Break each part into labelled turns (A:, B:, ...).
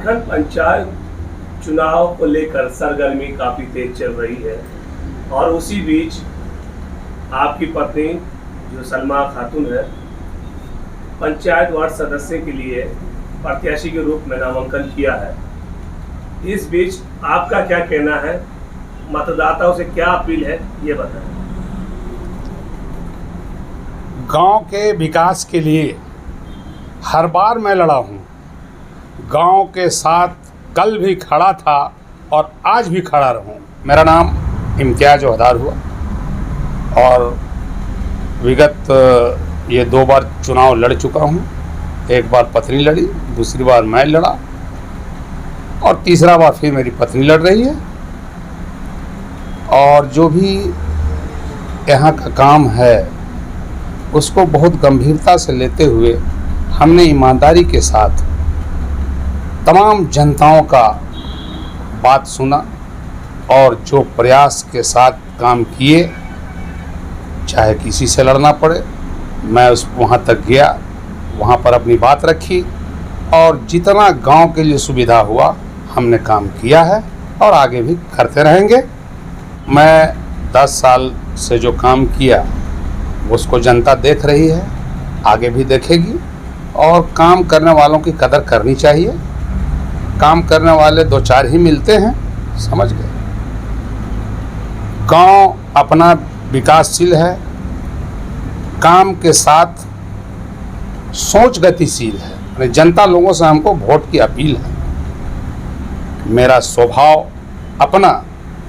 A: प्रखंड पंचायत चुनाव को लेकर सरगर्मी काफ़ी तेज चल रही है और उसी बीच आपकी पत्नी जो सलमा खातून है पंचायत वार्ड सदस्य के लिए प्रत्याशी के रूप में नामांकन किया है। इस बीच आपका क्या कहना है, मतदाताओं से क्या अपील है, ये बताएं।
B: गांव के विकास के लिए हर बार मैं लड़ा हूं। गांव के साथ कल भी खड़ा था और आज भी खड़ा रहूं। मेरा नाम इम्तियाज जोहदार हुआ और विगत ये 2 बार चुनाव लड़ चुका हूं। एक बार पत्नी लड़ी, दूसरी बार मैं लड़ा और तीसरा बार फिर मेरी पत्नी लड़ रही है। और जो भी यहाँ का काम है उसको बहुत गंभीरता से लेते हुए हमने ईमानदारी के साथ तमाम जनताओं का बात सुना और जो प्रयास के साथ काम किए, चाहे किसी से लड़ना पड़े, मैं वहाँ तक गया, वहाँ पर अपनी बात रखी और जितना गांव के लिए सुविधा हुआ हमने काम किया है और आगे भी करते रहेंगे। मैं 10 साल से जो काम किया उसको जनता देख रही है, आगे भी देखेगी और काम करने वालों की कदर करनी चाहिए। काम करने वाले 2-4 ही मिलते हैं, समझ गए। गांव अपना विकासशील है, काम के साथ सोच गतिशील है। जनता लोगों से हमको वोट की अपील है। मेरा स्वभाव अपना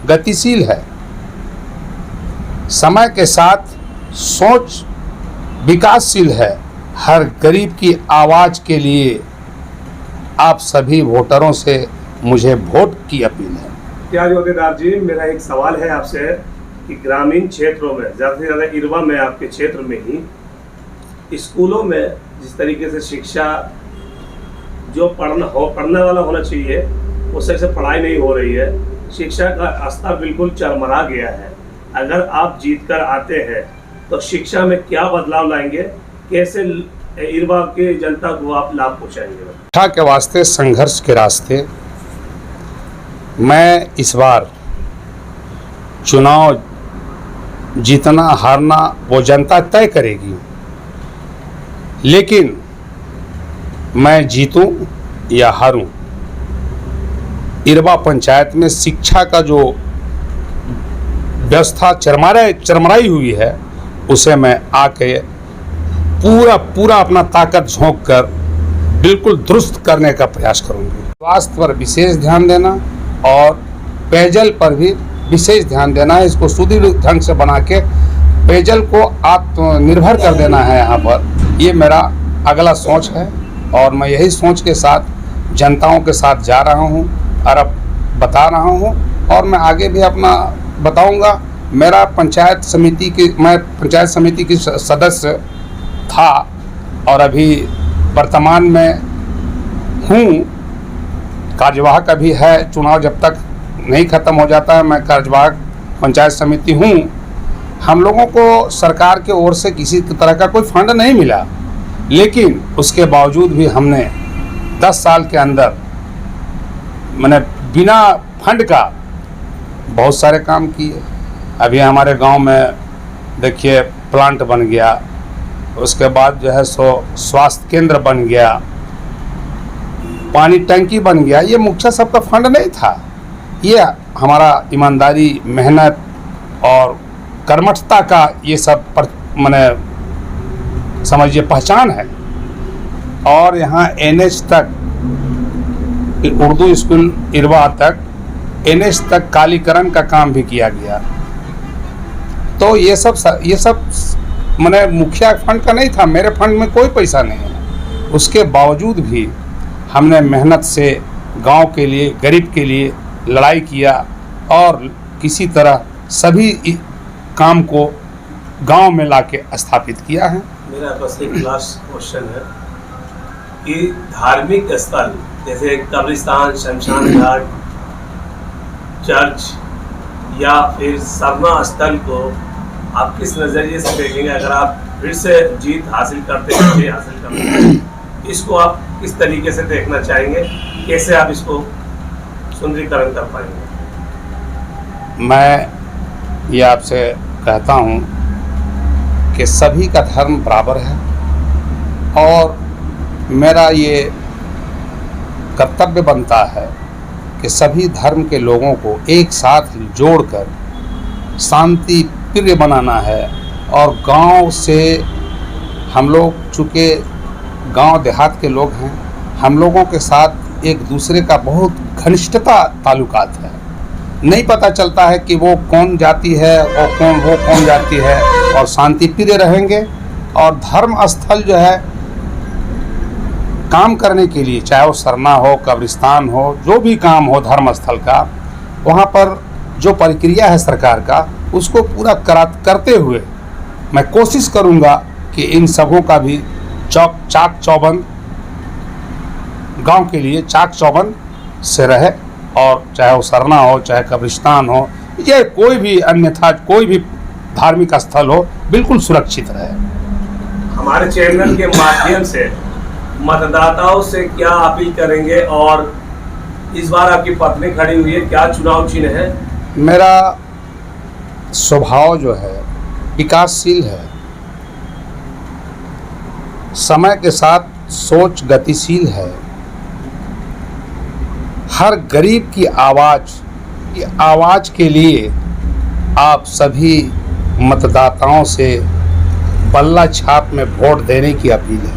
B: गतिशील है, समय के साथ सोच विकासशील है। हर गरीब की आवाज़ के लिए आप सभी वोटरों से मुझे वोट की अपील है।
A: इम्तियाज जोहदार जी, मेरा एक सवाल है आपसे कि ग्रामीण क्षेत्रों में, ज़्यादा से ज़्यादा इरवा में, आपके क्षेत्र में ही स्कूलों में जिस तरीके से शिक्षा जो पढ़ने वाला होना चाहिए उस तरह से पढ़ाई नहीं हो रही है, शिक्षा का स्तर बिल्कुल चरमरा गया है। अगर आप जीत कर आते हैं तो शिक्षा में क्या बदलाव लाएंगे, कैसे इरवा के जनता को आप लाभ पहुँचाएंगे?
B: शिक्षा के वास्ते संघर्ष के रास्ते मैं इस बार चुनाव जीतना हारना वो जनता तय करेगी, लेकिन मैं जीतूं या हारूं, इरवा पंचायत में शिक्षा का जो व्यवस्था चरमराई हुई है उसे मैं आके पूरा अपना ताकत झोंक कर बिल्कुल दुरुस्त करने का प्रयास करूंगी। स्वास्थ्य पर विशेष ध्यान देना और पेयजल पर भी विशेष ध्यान देना है। इसको सुदृढ़ ढंग से बना के पेयजल को आत्मनिर्भर कर देना है यहाँ पर। ये मेरा अगला सोच है और मैं यही सोच के साथ जनताओं के साथ जा रहा हूँ और अब बता रहा हूँ और मैं आगे भी अपना बताऊँगा। मैं पंचायत समिति की सदस्य था और अभी वर्तमान में हूँ। कार्यवाहक अभी है, चुनाव जब तक नहीं ख़त्म हो जाता है मैं कार्यवाहक पंचायत समिति हूँ। हम लोगों को सरकार के ओर से किसी तरह का कोई फंड नहीं मिला, लेकिन उसके बावजूद भी हमने 10 साल के अंदर मैंने बिना फंड का बहुत सारे काम किए। अभी हमारे गांव में देखिए प्लांट बन गया, उसके बाद जो है सो स्वास्थ्य केंद्र बन गया, पानी टंकी बन गया। ये मुख्य सबका फंड नहीं था, ये हमारा ईमानदारी, मेहनत और कर्मठता का ये सब मैंने समझिए पहचान है। और यहाँ NH तक, उर्दू स्कूल इरवा तक NH तक कालीकरण का काम भी किया गया। तो ये सब मैंने मुखिया फंड का नहीं था, मेरे फंड में कोई पैसा नहीं है। उसके बावजूद भी हमने मेहनत से गांव के लिए, गरीब के लिए लड़ाई किया और किसी तरह सभी काम को गांव में लाके स्थापित किया है।
A: मेरा बस एक लास्ट क्वेश्चन है कि धार्मिक स्थल जैसे कब्रिस्तान, शमशान घाट, चर्च या फिर सरमा स्थल को आप किस नज़रिए से देखेंगे? अगर आप फिर से जीत हासिल करते हैं, इसको आप किस तरीके से देखना चाहेंगे? कैसे आप इसको सुंदरीकरण कर पाएंगे?
B: मैं ये आपसे कहता हूँ कि सभी का धर्म बराबर है और मेरा ये कर्तव्य बनता है कि सभी धर्म के लोगों को एक साथ जोड़कर शांति प्रिय बनाना है। और गांव से हम लोग चूँकि गांव देहात के लोग हैं, हम लोगों के साथ एक दूसरे का बहुत घनिष्ठता ताल्लुकात है। नहीं पता चलता है कि वो कौन जाति है और वो कौन जाति है, और शांति प्रिय रहेंगे। और धर्म स्थल जो है काम करने के लिए, चाहे वो सरना हो, कब्रिस्तान हो, जो भी काम हो धर्म स्थल का, वहाँ पर जो प्रक्रिया है सरकार का, उसको पूरा करते हुए मैं कोशिश करूँगा कि इन सबों का भी चाक चौबंद गांव के लिए चाक चौबंद से रहे। और चाहे वो सरना हो, चाहे कब्रिस्तान हो, या कोई भी अन्यथा कोई भी धार्मिक स्थल हो, बिल्कुल सुरक्षित रहे।
A: हमारे चैनल के माध्यम से मतदाताओं से क्या अपील करेंगे? और इस बार आपकी पत्नी खड़ी हुई है, क्या चुनाव चिन्ह है?
B: मेरा स्वभाव जो है विकासशील है, समय के साथ सोच गतिशील है। हर गरीब की आवाज़ के लिए आप सभी मतदाताओं से बल्ला छाप में वोट देने की अपील है।